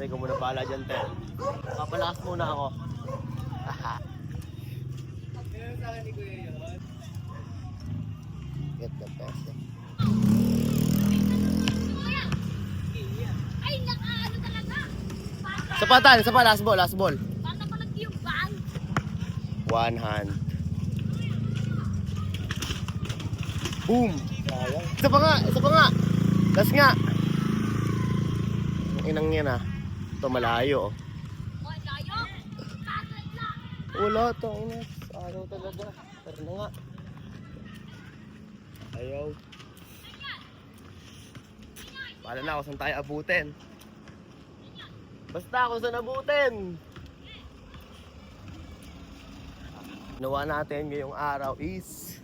Antay ko muna pala dyan, te. Papalakas muna ako. Get the best, eh. Ay, nakaano talaga. Sapatan, sapa, last ball, last ball. Bata pa yung baan. One hand. Boom! Isa pa nga, isa pa nga. Last nga. Ang inang yan ah. Ito malayo. Oy, layo. Bakit lang? Wala ito, inas. Ayaw talaga. Pero na nga. Ayaw. Paala na ako saan tayo abutin. Basta ako saan abutin. Ginawa natin ngayong araw is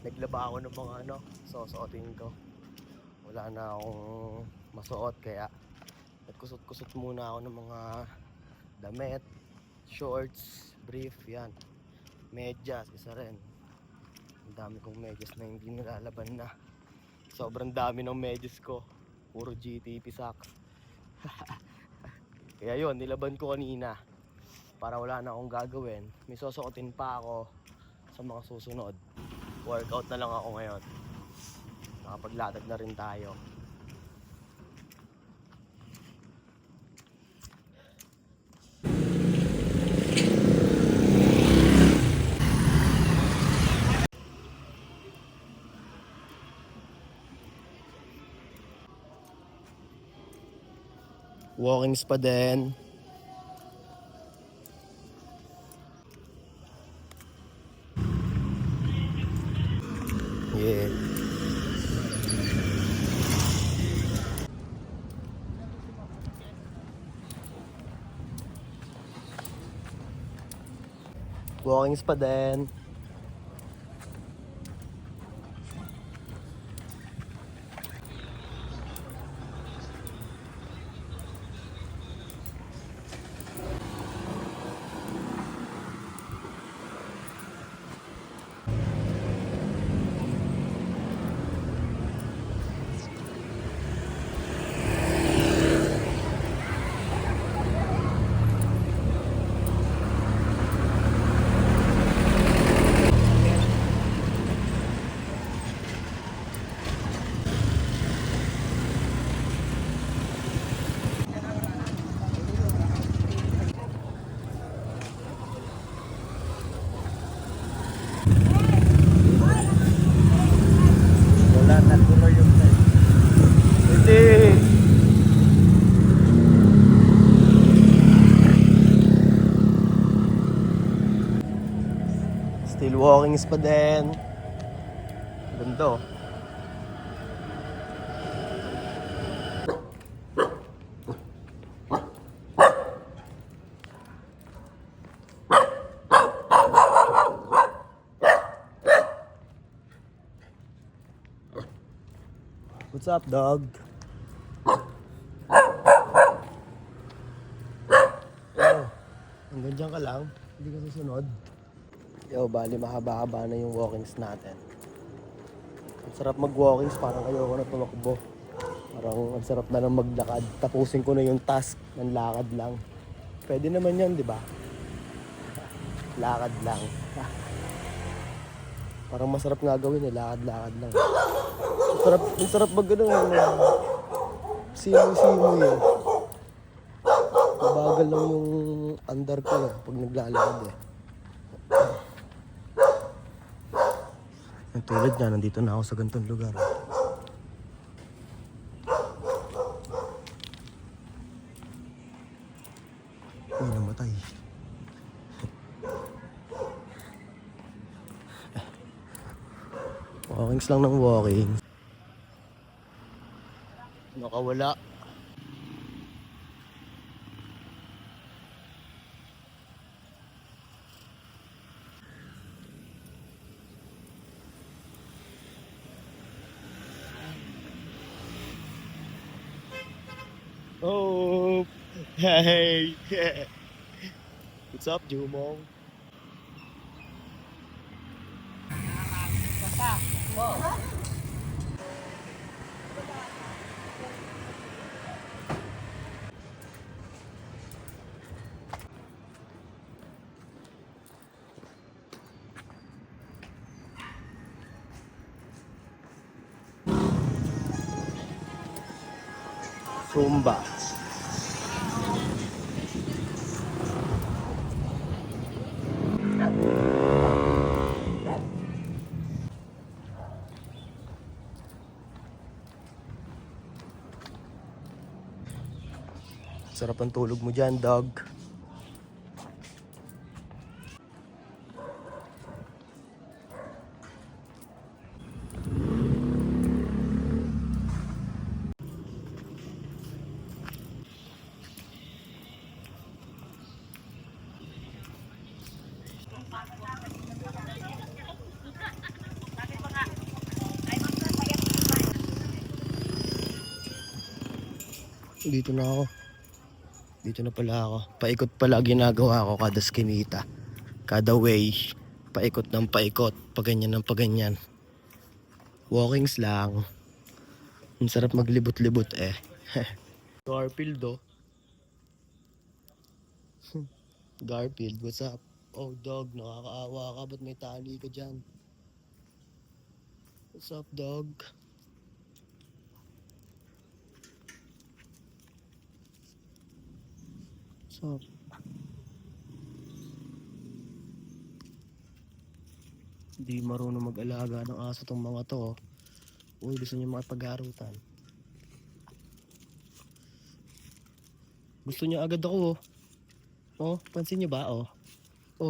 naglaba ako ng mga susuotin ko. Wala na akong masuot kaya nagkusot-kusot muna ako ng mga damit, shorts, brief, yan. Medyas, isa rin. Ang dami kong medyas na hindi nilalaban na. Sobrang dami ng medyas ko. Puro GTP socks. Kaya yun, nilaban ko kanina. Para wala na akong gagawin. May susuotin pa ako sa mga susunod. Workout na lang ako ngayon. Nakapaglatag na rin tayo. Walkings pa din. Yeah. Walkings pa din. Wala na tuloy yung time. Hindi. Still walkings pa din. Ganda oh. What's up, dog? Oh, hanggang dyan ka lang. Hindi ka susunod. Yo, bali mahaba-haba na yung walkings natin. Ang sarap mag-walkings, parang ayoko na tumakbo. Parang ang sarap na lang maglakad. Tapusin ko na yung task ng lakad lang. Pwede naman yan, di ba? Lakad lang. Parang masarap nga gawin eh, lakad-lakad lang. Ang sarap mag simoy-simoy eh. Mabagal lang yung andar ko eh, pag naglalakad eh. Ang tulad niya, nandito na ako sa ganitong lugar. Uy, namatay. Walkings lang ng walking. Nakawala. Oh, hey. What's up, Jumong? Zumba. Sarap ang tulog mo dyan, dog. Dito na ako. Dito na pala ako. Paikot pala ginagawa ko kada skinita. Kada way. Paikot ng paikot. Paganyan ng paganyan. Walkings lang. Ang sarap maglibot-libot eh. Garfield oh. Garfield, what's up? Oh dog, nakakaawa ka. Ba't may tali ka dyan? What's up dog? What's up? Hindi marunong mag-alaga ng aso tong mga to. Uy, gusto niya makipag-arutan. Gusto niya agad ako. Oh, pansin niyo ba? Oh,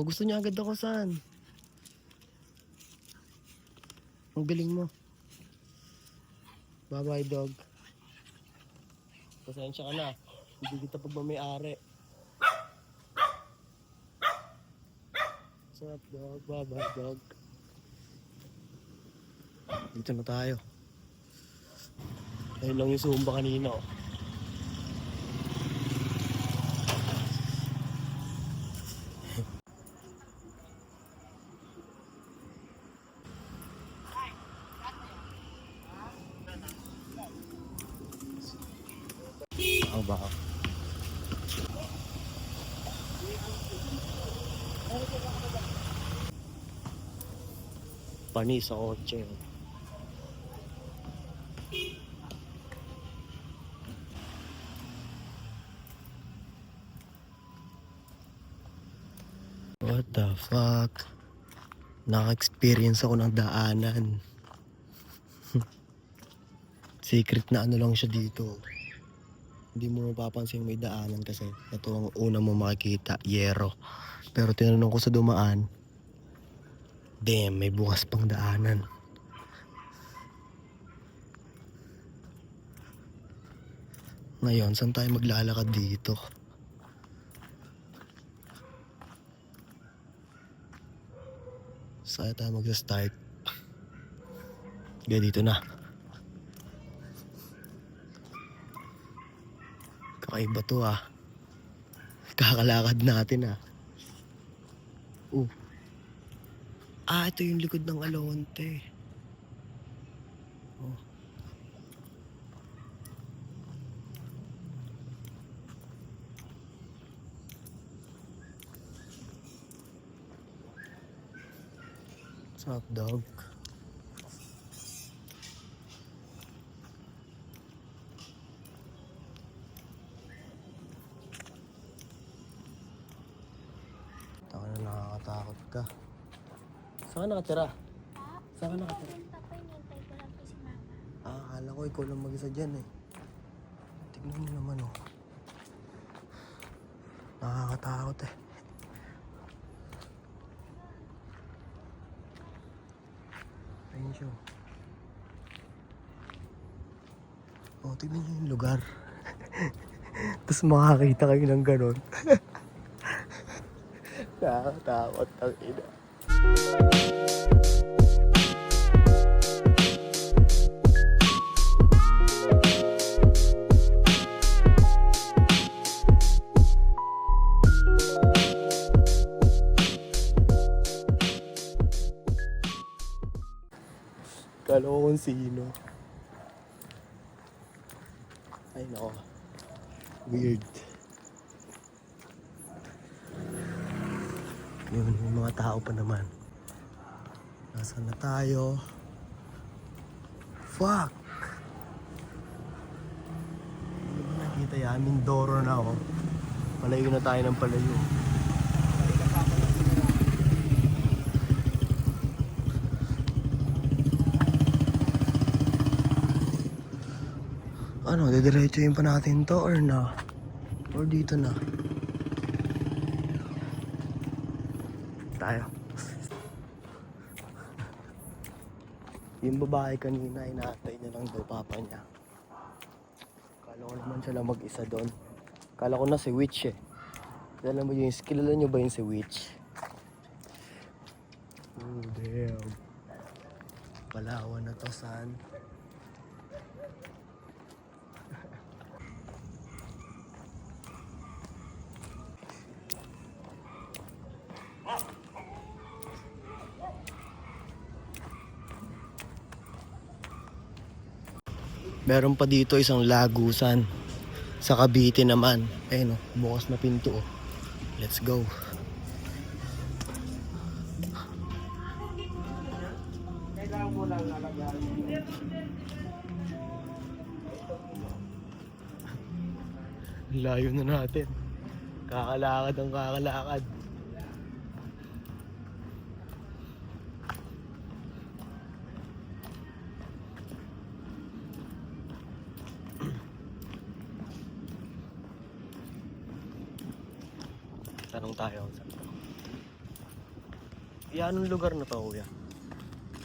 gusto niya agad ako saan? Ang galing mo. Bye-bye dog. Pasensya ka na. Hindi kita pagmamayari. What's up dog? Bye-bye dog. Dito na tayo. Ayun lang yung Zumba kanina oh. Ako ba? Panis sa kotse. What the fuck? Naka-experience ako ng daanan. Secret na ano lang siya dito. Hindi mo mapapansin may daanan kasi ito ang una mo makikita, yero. Pero tinanong ko sa dumaan, damn, may bukas pang daanan. Ngayon, saan tayo maglalakad dito? Saan tayo mag-start? Kaya dito na. Kakaiba to ah. Kakalakad natin ah. Ito yung likod ng Alonte. Oh. What's up, dog? Taka na, nakakatakot ka. Saan ka nakatira? Saan ka nakatira? Papa, hinihintay ko lang po si Mama. Akala ko ikaw lang mag-isa dyan eh. Tignan mo naman oh. Nakakatakot eh. Ayun siya. Oh, tignan niyo yung lugar. Tapos makakita kayo ng ganon. Nakakatakot ang ina. Kala ko kung sino. Ay nako. Weird. Yun, yung mga tao pa naman. Nasaan na tayo? Fuck! Taya, Mindoro na ako. Palayo na tayo ng palayo. Ano, didiretsuhin pa natin to or na? Or dito na? Tayo. Yung babae kanina, inaantay niya lang daw papa niya. Kala ko naman siya lang mag-isa doon. Kala ko na si Witch eh. Kilala mo yung, kilala nyo ba yung si Witch? Oh damn. Palawan na to, son. Meron pa dito isang lagusan. Sa Cavite naman. Ayun, bukas na pinto. Let's go. Layo na natin. Kakalakad ang kakalakad. Tanong tayo kung saan to. Anong lugar na to, kuya?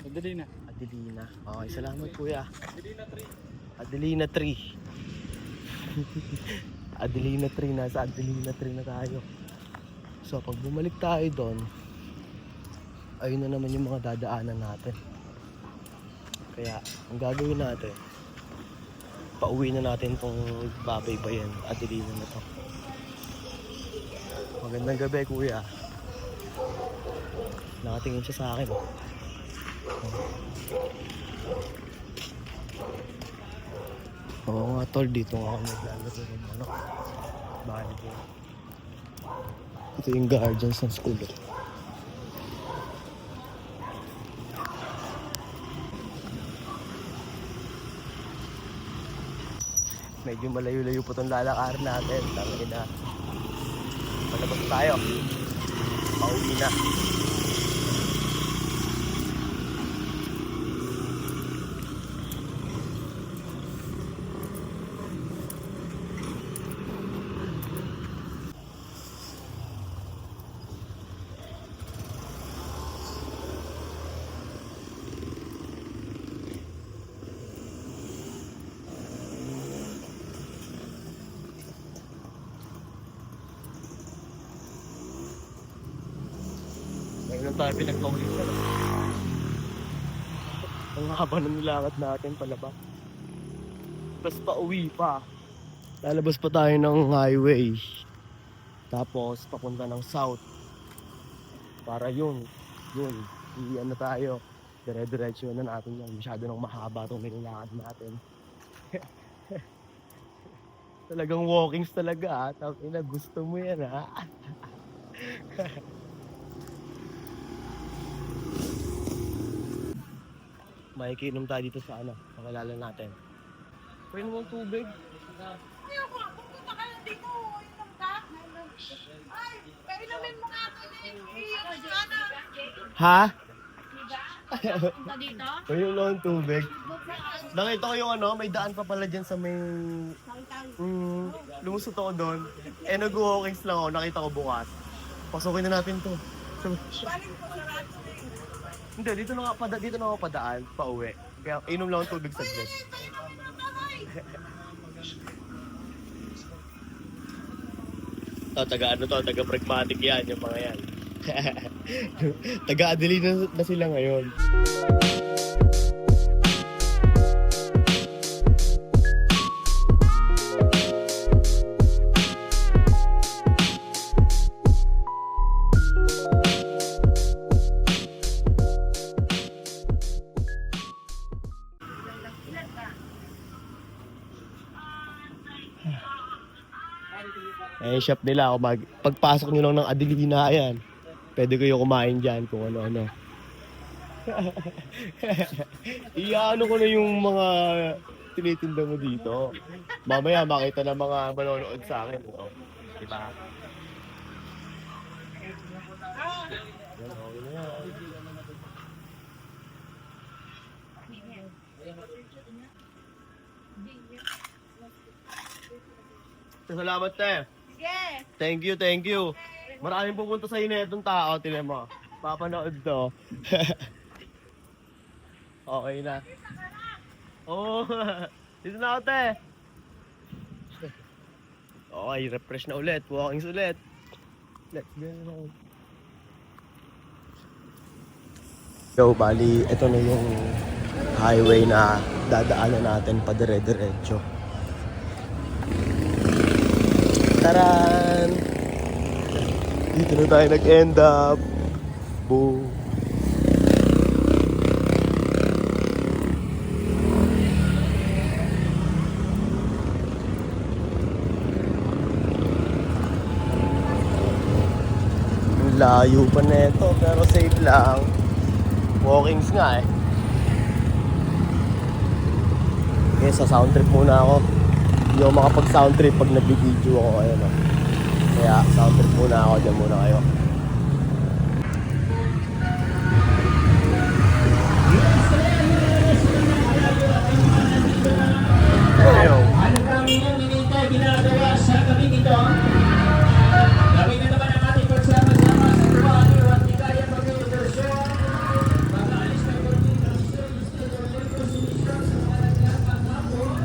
Adelina. Adelina. Okay, salamat kuya. Adelina 3. Adelina 3. Adelina 3, nasa Adelina 3 na tayo. So pag bumalik tayo doon, ayun na naman yung mga dadaanan natin. Kaya ang gagawin natin, pauwi na natin tong babaybayan, Adelina na to. Magandang gabi kuya. Nakatingin siya sa akin. Oo nga tol, dito nga ako naglalaro ng ano, bahay ko. Ito yung guardians ng school. Medyo malayo-layo po itong lalakarin natin. Tangin na. Palabas tayo. Pauwi na. Ngayon tayo pinagpawisan. Ang haba ng nilakad natin palabas. Tapos pauwi pa. Lalabas pa tayo ng highway. Tapos papunta ng south. Para yun. Iyan na tayo. Dire-diretso na natin yan. Masyado nang mahaba itong nilakad natin. Talagang walkings talaga ha. Tangina, gusto mo yan ha. Makikinom tayo dito sa ano, pakilala natin. Pwede mo ng tubig? Ayoko nga, pupunta ka lang dito. Inom ka. Ay, painumin mo nga ito. Sana. Ha? Punta dito? Pwede mo ng tubig? Nakita ko yung ano, may daan pa pala dyan sa may... lumusot ako doon. Eh, nag-walkings lang ako, nakita ko bukas. Pasukin na natin to. Hindi, dito na ako padaan, pauwi. Kaya inom lang ang tubig saglit. Taga pragmatic yan, yung mga yan. Taga-Adelina na sila ngayon. Eh, shop nila ako pagpasok nyo lang ng Adelina, ayan. Pwede kayo kumain dyan kung ano-ano. Iyaano ko na yung mga tinitinda mo dito. Mamaya makita ng mga manonood sa akin. Oh. Diba? Yan, okay na yan. Salamat, te. Sige. Thank you, thank you. Maraming pupunta sa inyo itong tao, tinan mo. Papanood to. Okay na. Oo. Dito na ako, te. Okay, refresh na ulit. Walkings ulit. Let's go. Yo, bali, ito na yung highway na dadaanan natin pa dire-diretso. Taran! Dito na tayo nag-end up. Boom! Ang layo pa neto, pero safe lang. Walkings nga eh. Okay, sa sound trip muna ako. Hindi ako makapag sound trip pag nag-video ako. Ayun, oh. Kaya sound trip muna ako. Diyan muna kayo. Ayun. Ano kami nang minintay ginagawa sa gabi ito? Gawin na naman ang ating pagsama-sama sa buwan at ligaya pag-iudersyon. Pag-aalis ng kontinasyon, state of reconciliation sa mga naglalang hapon.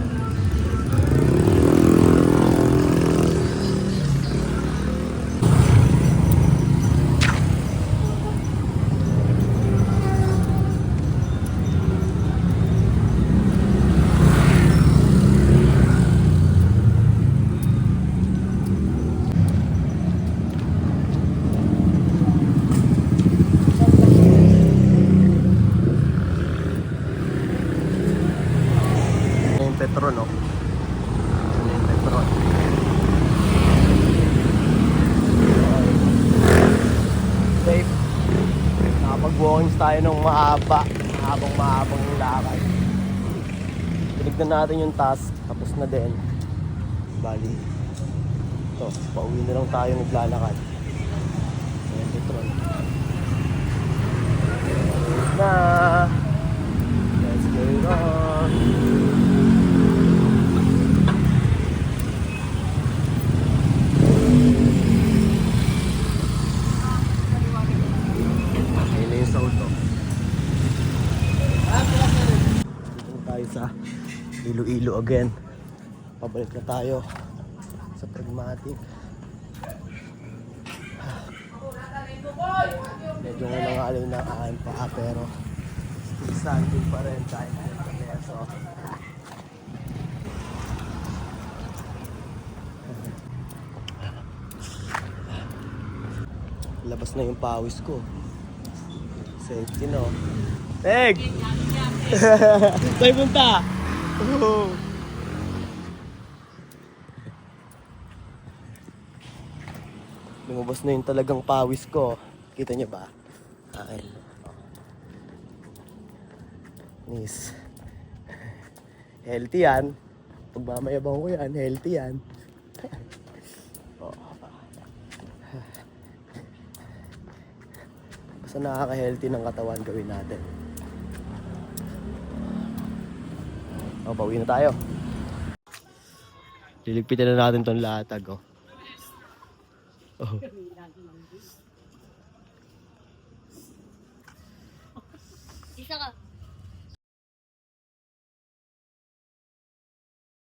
Yung Petron, no? Yung Petron. Safe. Nakapag-walkings tayo ng mahabang lakad. Tinignan natin yung task, tapos na din. Bali. Ito, pauwi na lang tayo naglalakad. Yung Petron. Na. Let's go on. Ayun na yung sound to. Dito na tayo sa Iloilo again. Pabalik na tayo sa Pragmatic. Medyo nangalay na aking paa pero still standing pa rin tayo sa peso. Labas na yung pawis ko. Safety, no? Peg! Sa'yo punta! Lumabas na yung talagang pawis ko. Kita niyo ba? Akin. Nice. Healthy yan. Pagmamayabang ko yan, healthy yan. Basta nakaka-healthy ng katawan, gawin natin. O, pauwi na tayo. Liligpitin na natin tong latag, oh. Oh. Isa ka.